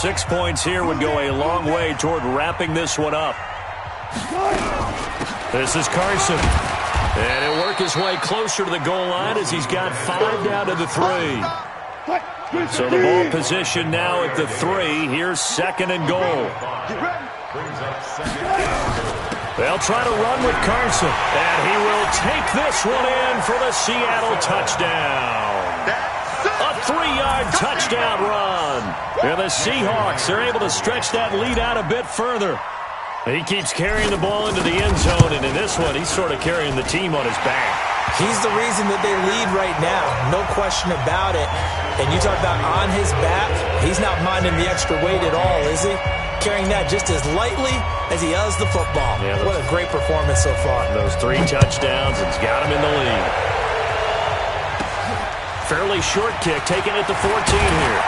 6 points here would go a long way toward wrapping this one up. This is Carson. And he'll work his way closer to the goal line as he's got 5 down to the 3. So the ball position now at the 3. Here's 2nd and goal. They'll try to run with Carson. And he will take this one in for the Seattle touchdown. A 3-yard touchdown run. And the Seahawks are able to stretch that lead out a bit further. He keeps carrying the ball into the end zone, and in this one, he's sort of carrying the team on his back. He's the reason that they lead right now. No question about it. And you talk about on his back, he's not minding the extra weight at all, is he? Carrying that just as lightly as he does the football. Yeah, what a great performance so far. Those 3 touchdowns, it's got him in the lead. Fairly short kick, taken at the 14 here.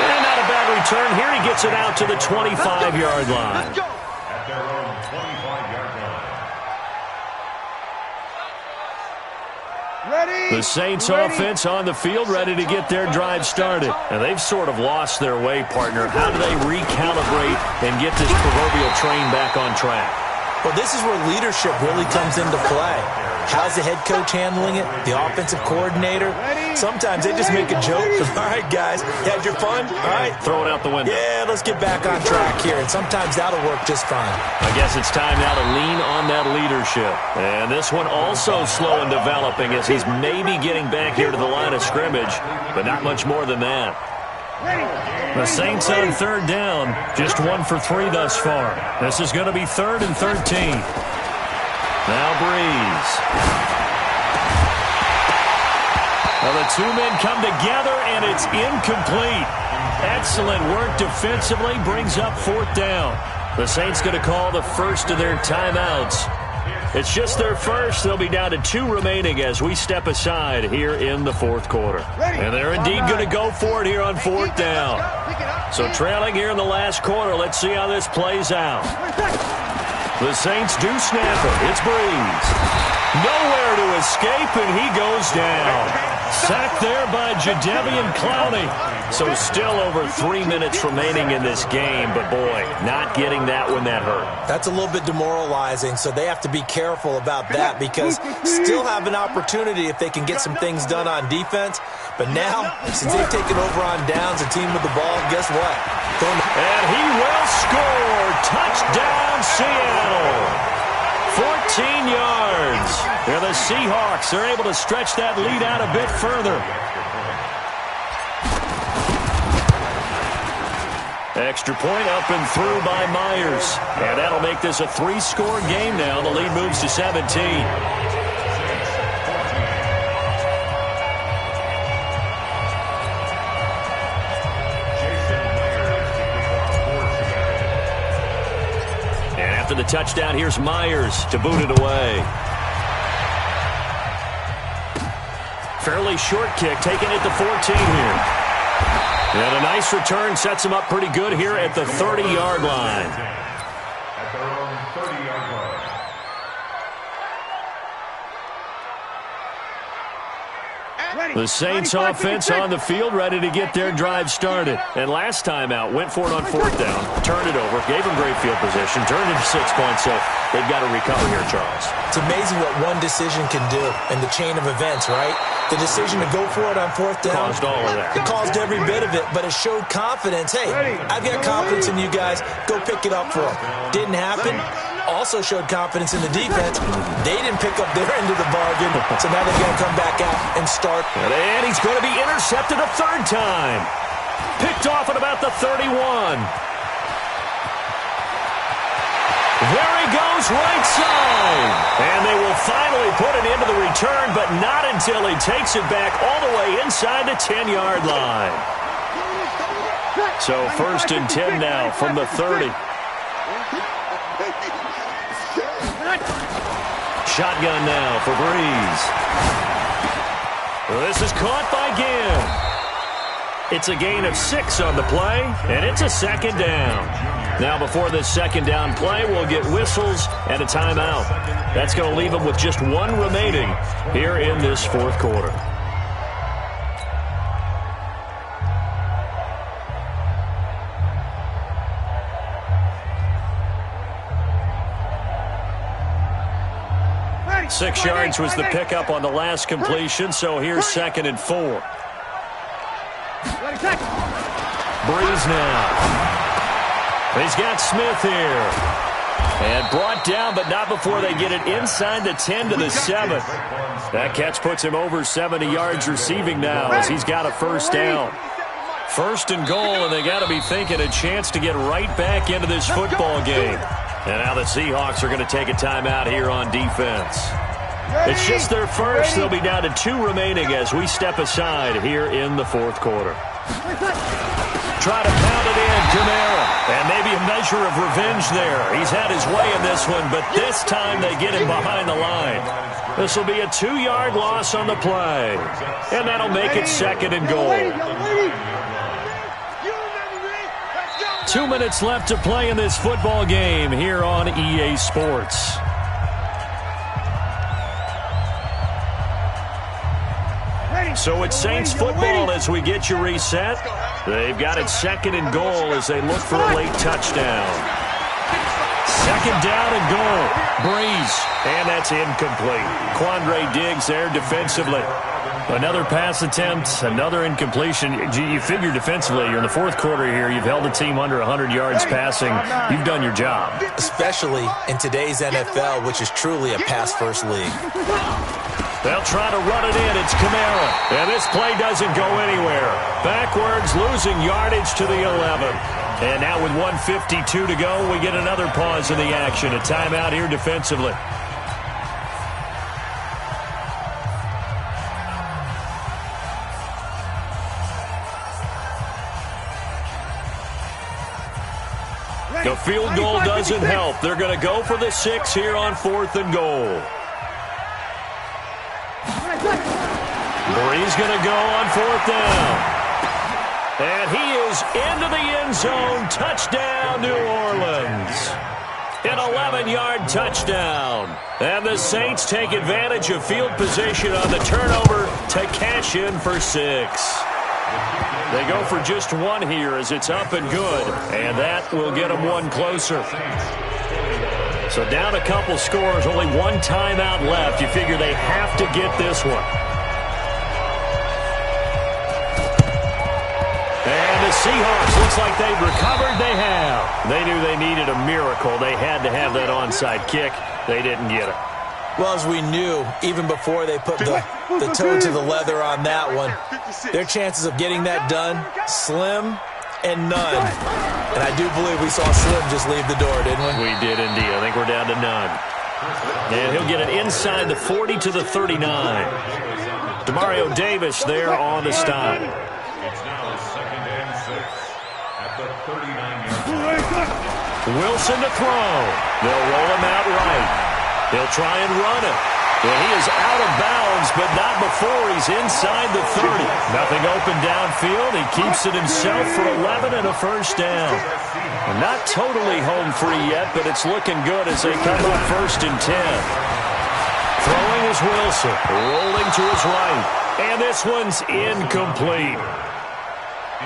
And not a bad return. Here he gets it out to the 25-yard line. The Saints offense on the field, ready to get their drive started. And they've sort of lost their way, partner. How do they recalibrate and get this proverbial train back on track? Well, this is where leadership really comes into play. How's the head coach handling it? The offensive coordinator? Sometimes they just make a joke. All right, guys, you had your fun? All right. Throw it out the window. Yeah, let's get back on track here. And sometimes that'll work just fine. I guess it's time now to lean on that leadership. And this one also slow in developing as he's maybe getting back here to the line of scrimmage, but not much more than that. The Saints on 3rd down, just 1 for 3 thus far. This is going to be 3rd and 13. Now Breeze. Well, the 2 men come together, and it's incomplete. Excellent work defensively, brings up 4th down. The Saints going to call the first of their timeouts. It's just their first. They'll be down to 2 remaining as we step aside here in the 4th quarter. And they're indeed going to go for it here on 4th down. So trailing here in the last quarter, let's see how this plays out. The Saints do snap it. It's Breeze. Nowhere to escape, and he goes down. Sacked there by Jadeveon Clowney. So still over 3 minutes remaining in this game, but boy, not getting that when that hurt. That's a little bit demoralizing, so they have to be careful about that because still have an opportunity if they can get some things done on defense. But now, since they've taken over on downs, a team with the ball, guess what? And he will score. Touchdown, Seattle. 14 yards. Here the Seahawks are able to stretch that lead out a bit further. Extra point up and through by Myers. And that'll make this a 3-score game now. The lead moves to 17. The touchdown, here's Myers to boot it away. Fairly short kick, taken at the 14 here. And a nice return sets him up pretty good here at the 30-yard line. The Saints offense on the field, ready to get their drive started. And last time out, went for it on 4th down, turned it over, gave them great field position, turned it to 6 points, so they've got to recover here, Charles. It's amazing what one decision can do in the chain of events, right? The decision to go for it on 4th down. Caused all of that. It caused every bit of it, but it showed confidence. Hey, I've got confidence in you guys. Go pick it up for them. Didn't happen. Also showed confidence in the defense. They didn't pick up their end of the bargain, so now they're going to come back out and start. And he's going to be intercepted a 3rd time. Picked off at about the 31. There he goes, right side. And they will finally put it into the return, but not until he takes it back all the way inside the 10-yard line. So 1st and 10 now from the 30. Shotgun now for Breeze. This is caught by Ginn. It's a gain of 6 on the play, and it's a 2nd down. Now before this 2nd down play, we'll get whistles and a timeout. That's going to leave them with just 1 remaining here in this 4th quarter. 6 yards was the pickup on the last completion, so here's 2nd and 4. Breeze now. He's got Smith here. And brought down, but not before they get it inside the 10 to the 7. That catch puts him over 70 yards receiving now as he's got a first down. 1st and goal, and they got to be thinking a chance to get right back into this football game. And now the Seahawks are going to take a timeout here on defense. It's just their first. They'll be down to 2 remaining as we step aside here in the 4th quarter. Try to pound it in, Kamara. And maybe a measure of revenge there. He's had his way in this one, but this time they get him behind the line. This will be a 2-yard loss on the play. And that'll make it 2nd and goal. 2 minutes left to play in this football game here on EA Sports. So it's Saints football as we get you reset. They've got it 2nd and goal as they look for a late touchdown. 2nd down and goal. Breeze. And that's incomplete. Quandre Diggs there defensively. Another pass attempt, another incompletion. You figure defensively, you're in the 4th quarter here. You've held the team under 100 yards passing. You've done your job. Especially in today's NFL, which is truly a pass-first league. They'll try to run it in. It's Kamara. And this play doesn't go anywhere. Backwards, losing yardage to the 11. And now with 1:52 to go, we get another pause in the action. A timeout here defensively. The field goal doesn't help. They're going to go for the 6 here on 4th and goal. Breeze going to go on 4th down. And he is into the end zone. Touchdown, New Orleans. An 11-yard touchdown. And the Saints take advantage of field position on the turnover to cash in for 6. They go for just 1 here as it's up and good. And that will get them 1 closer. So down a couple scores, only 1 timeout left. You figure they have to get this one. And the Seahawks, looks like they've recovered. They have. They knew they needed a miracle. They had to have that onside kick. They didn't get it. Well, as we knew, even before they put the toe to the leather on that one, their chances of getting that done, slim and none. And I do believe we saw Slim just leave the door, didn't we? We did indeed. I think we're down to none. And he'll get it inside the 40 to the 39. Demario Davis there on the stop. Wilson to throw. They'll roll him out right. He'll try and run it. Well, he is out of bounds, but not before he's inside the 30. Nothing open downfield. He keeps it himself for 11 and a first down. Not totally home free yet, but it's looking good as they come up 1st and 10. Throwing is Wilson. Rolling to his right. And this one's incomplete.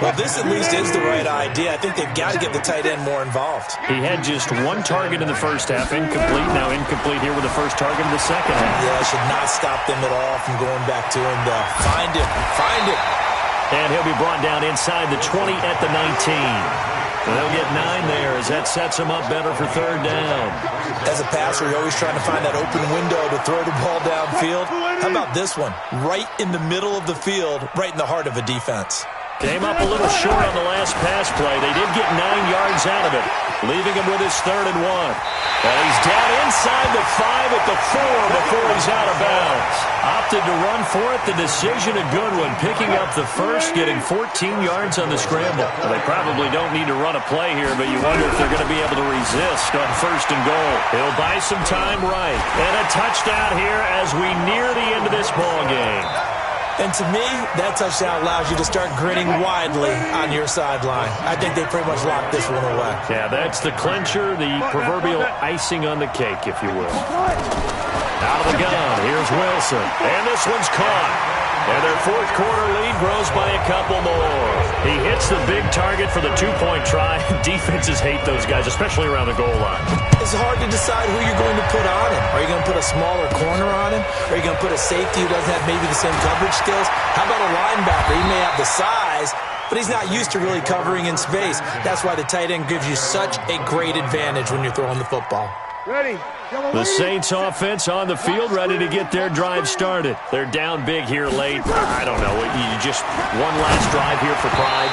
Well, this at least is the right idea. I think they've got to get the tight end more involved. He had just 1 target in the first half. Incomplete. Now incomplete here with the first target in the second half. Yeah, it should not stop them at all from going back to him. Find him. Find him. And he'll be brought down inside the 20 at the 19. And they'll get 9 there as that sets them up better for 3rd down. As a passer, you're always trying to find that open window to throw the ball downfield. How about this one? Right in the middle of the field, right in the heart of a defense. Came up a little short on the last pass play. They did get 9 yards out of it, leaving him with his 3rd and 1. And he's down inside the 5 at the 4 before he's out of bounds. Opted to run for it. The decision a good one. Picking up the first, getting 14 yards on the scramble. Well, they probably don't need to run a play here, but you wonder if they're going to be able to resist on 1st and goal. He'll buy some time right. And a touchdown here as we near the end of this ball game. And to me, that touchdown allows you to start grinning widely on your sideline. I think they pretty much locked this one away. Yeah, that's the clincher, the proverbial icing on the cake, if you will. Out of the gun, here's Wilson. And this one's caught. And their fourth quarter lead grows by a couple more. He hits the big target for the two-point try. Defenses hate those guys, especially around the goal line. It's hard to decide who you're going to put on him. Are you going to put a smaller corner on him? Are you going to put a safety who doesn't have maybe the same coverage skills? How about a linebacker? He may have the size, but he's not used to really covering in space. That's why the tight end gives you such a great advantage when you're throwing the football. Ready. The Saints offense on the field, ready to get their drive started. They're down big here late. I don't know. You just one last drive here for pride.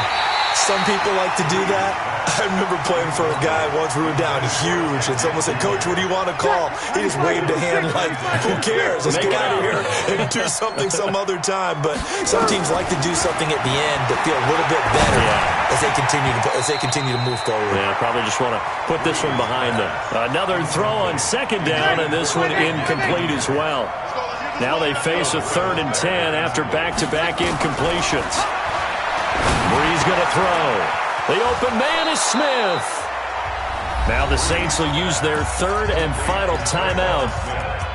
Some people like to do that. I remember playing for a guy once. We were down huge, and someone said, "Coach, what do you want to call?" He just waved a hand like, "Who cares? Let's get out of here and do something some other time." But some teams like to do something at the end to feel a little bit better as they continue to move forward. Yeah, probably just want to put this one behind them. Another throw on second down, and this one incomplete as well. Now they face a 3rd and 10 after back-to-back incompletions. Brees going to throw. The open man is Smith. Now the Saints will use their 3rd and final timeout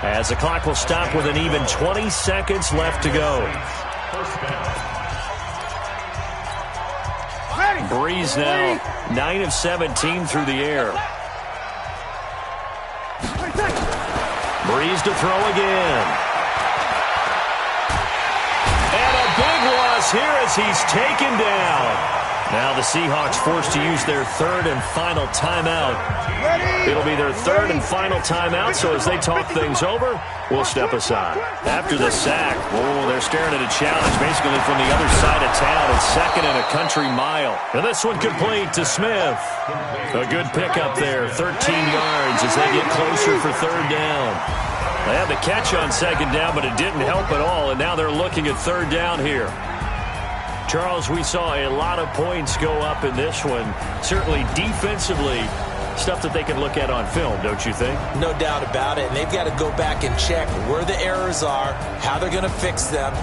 as the clock will stop with an even 20 seconds left to go. Brees now 9 of 17 through the air. Brees to throw again. And a big loss here as he's taken down. Now the Seahawks forced to use their 3rd and final timeout. It'll be their 3rd and final timeout, so as they talk things over, we'll step aside. After the sack, they're staring at a challenge basically from the other side of town. It's 2nd and a country mile. And this one complete to Smith. A good pickup there, 13 yards as they get closer for 3rd down. They had the catch on 2nd down, but it didn't help at all, and now they're looking at 3rd down here. Charles, we saw a lot of points go up in this one. Certainly defensively, stuff that they can look at on film, don't you think? No doubt about it. And they've got to go back and check where the errors are, how they're going to fix them,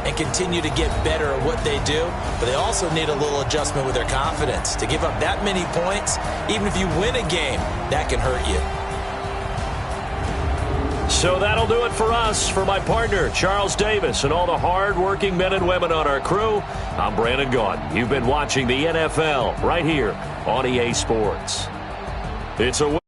and continue to get better at what they do. But they also need a little adjustment with their confidence. To give up that many points, even if you win a game, that can hurt you. So that'll do it for us. For my partner, Charles Davis, and all the hard-working men and women on our crew, I'm Brandon Gaudin. You've been watching the NFL right here on EA Sports. It's a win.